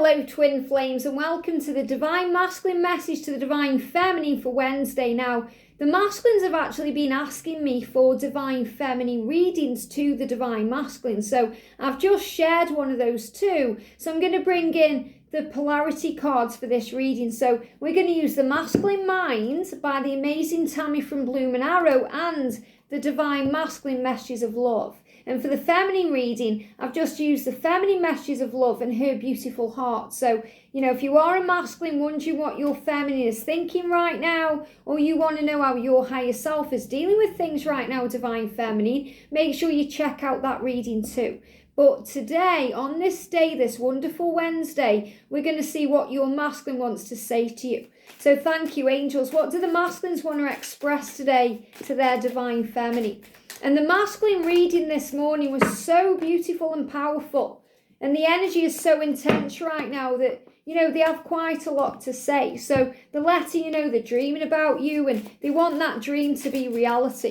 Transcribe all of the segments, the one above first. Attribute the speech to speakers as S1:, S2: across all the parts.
S1: Hello twin flames, and welcome to the Divine Masculine message to the Divine Feminine for Wednesday. Now, the masculines have actually been asking me for Divine Feminine readings to the Divine Masculine, so I've just shared one of those too. So I'm going to bring in the polarity cards for this reading. So we're going to use the Masculine Mind by the amazing Tammy from Bloom and Arrow and the Divine Masculine Messages of Love. And for the feminine reading, I've just used the feminine messages of love and her beautiful heart. So, if you are a masculine wondering what your feminine is thinking right now, or you want to know how your higher self is dealing with things right now, Divine Feminine, make sure you check out that reading too. But today, on this day, this wonderful Wednesday, we're going to see what your masculine wants to say to you. So thank you, angels. What do the masculines want to express today to their Divine Feminine? And the masculine reading this morning was so beautiful and powerful. And the energy is so intense right now that, they have quite a lot to say. So the letter, they're dreaming about you and they want that dream to be reality.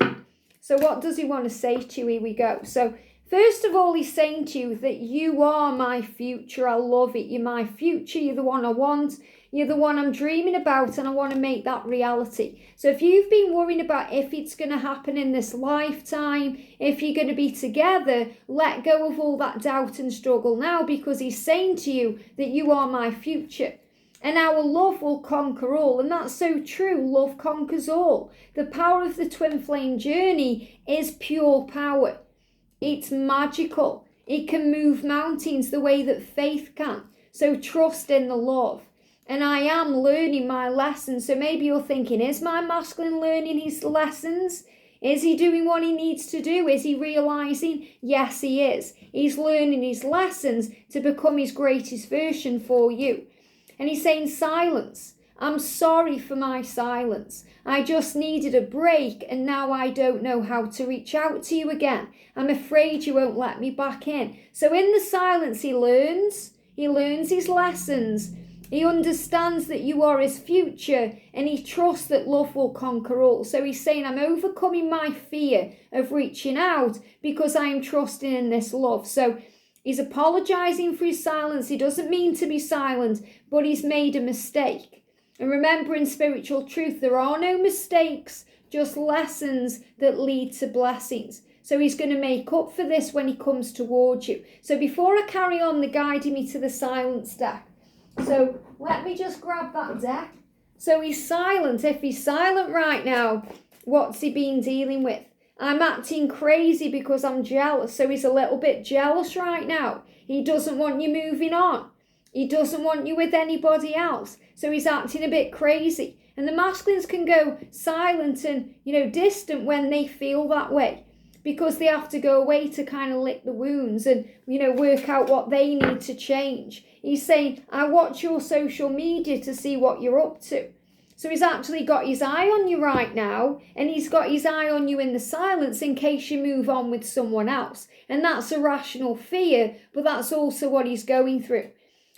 S1: So what does he want to say to you? Here we go. So first of all, he's saying to you that you are my future. I love it. You're my future. You're the one I want. You're the one I'm dreaming about, and I want to make that reality. So if you've been worrying about if it's going to happen in this lifetime, if you're going to be together, let go of all that doubt and struggle now, because he's saying to you that you are my future. And our love will conquer all. And that's so true. Love conquers all. The power of the twin flame journey is pure power. It's magical. It can move mountains the way that faith can. So trust in the love. And I am learning my lessons. So maybe you're thinking, is my masculine learning his lessons? Is he doing what he needs to do? Is he realizing? Yes, he is. He's learning his lessons to become his greatest version for you. And he's saying, silence. I'm sorry for my silence. I just needed a break, and now I don't know how to reach out to you again. I'm afraid you won't let me back in. So in the silence, he learns his lessons. He understands that you are his future, and he trusts that love will conquer all. So he's saying, I'm overcoming my fear of reaching out because I am trusting in this love. So he's apologizing for his silence. He doesn't mean to be silent, but he's made a mistake. And remember, in spiritual truth, there are no mistakes, just lessons that lead to blessings. So he's going to make up for this when he comes towards you. So before I carry on, they're guiding me to the silence deck. So let me just grab that deck. So he's silent. If he's silent right now, what's he been dealing with? I'm acting crazy because I'm jealous. So he's a little bit jealous right now. He doesn't want you moving on. He doesn't want you with anybody else. So he's acting a bit crazy. And the masculines can go silent and, distant when they feel that way, because they have to go away to kind of lick the wounds and, work out what they need to change. He's saying, I watch your social media to see what you're up to. So he's actually got his eye on you right now, and he's got his eye on you in the silence in case you move on with someone else. And that's a rational fear, but that's also what he's going through.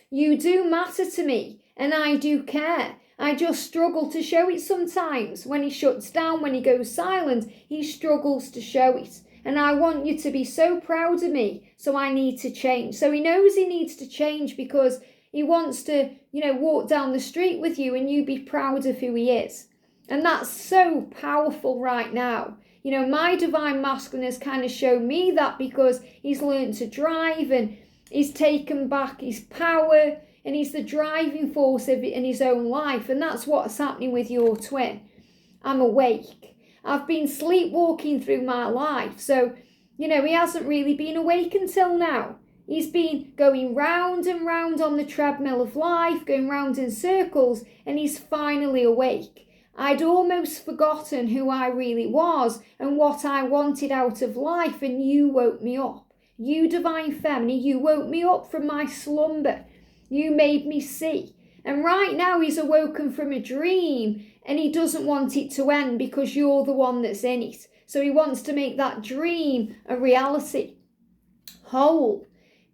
S1: You do matter to me, and I do care. I just struggle to show it sometimes. When he shuts down, when he goes silent, he struggles to show it. And I want you to be so proud of me, so I need to change. So he knows he needs to change because he wants to, walk down the street with you and you be proud of who he is. And that's so powerful right now. My divine masculine has kind of shown me that because he's learned to drive and he's taken back his power and he's the driving force in his own life. And that's what's happening with your twin. I'm awake. I've been sleepwalking through my life. So, he hasn't really been awake until now. He's been going round and round on the treadmill of life, going round in circles, and he's finally awake. I'd almost forgotten who I really was and what I wanted out of life, and you woke me up. You, Divine Feminine, you woke me up from my slumber. You made me see. And right now he's awoken from a dream, and he doesn't want it to end because you're the one that's in it. So he wants to make that dream a reality. Whole.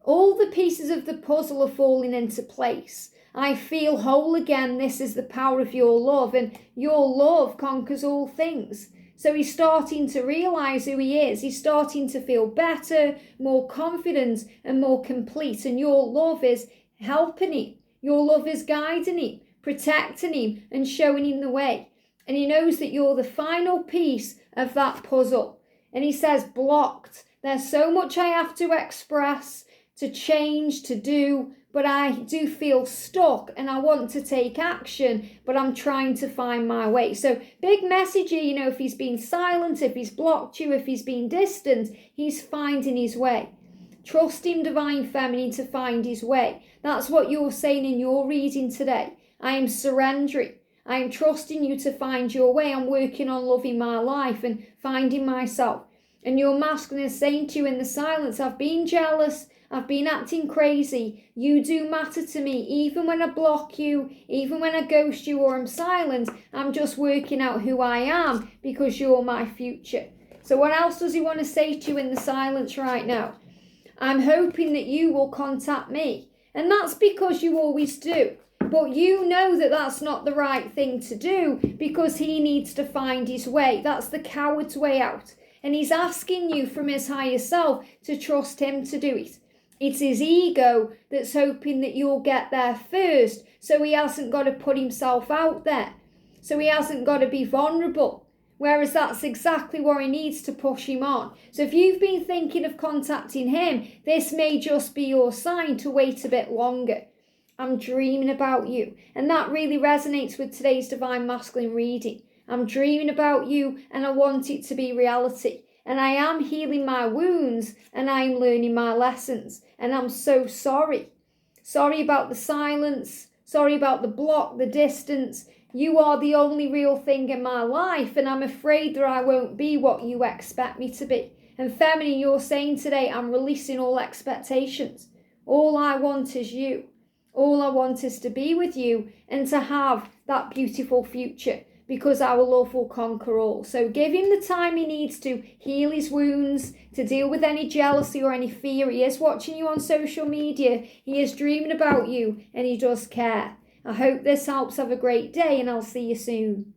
S1: All the pieces of the puzzle are falling into place. I feel whole again. This is the power of your love, and your love conquers all things. So he's starting to realize who he is. He's starting to feel better, more confident, and more complete. And your love is helping him. Your love is guiding him, protecting him, and showing him the way. And he knows that you're the final piece of that puzzle. And he says, blocked. There's so much I have to express, to change, to do, but I do feel stuck and I want to take action, but I'm trying to find my way. So big message here, if he's been silent, if he's blocked you, if he's been distant, he's finding his way. Trust him, Divine Feminine, to find his way. That's what you're saying in your reading today. I am surrendering. I am trusting you to find your way. I'm working on loving my life and finding myself. And your masculine is saying to you in the silence, I've been jealous, I've been acting crazy. You do matter to me. Even when I block you, even when I ghost you or I'm silent, I'm just working out who I am because you're my future. So what else does he want to say to you in the silence right now? I'm hoping that you will contact me. And that's because you always do. But you know that that's not the right thing to do because he needs to find his way. That's the coward's way out. And he's asking you from his higher self to trust him to do it. It's his ego that's hoping that you'll get there first, so he hasn't got to put himself out there. So he hasn't got to be vulnerable. Whereas that's exactly what he needs to push him on. So if you've been thinking of contacting him, this may just be your sign to wait a bit longer. I'm dreaming about you. And that really resonates with today's Divine Masculine reading. I'm dreaming about you and I want it to be reality. And I am healing my wounds and I'm learning my lessons. And I'm so sorry. Sorry about the silence. Sorry about the block, the distance. You are the only real thing in my life and I'm afraid that I won't be what you expect me to be. And Feminine, you're saying today, I'm releasing all expectations. All I want is you. All I want is to be with you and to have that beautiful future because our love will conquer all. So give him the time he needs to heal his wounds, to deal with any jealousy or any fear. He is watching you on social media. He is dreaming about you and he does care. I hope this helps. Have a great day and I'll see you soon.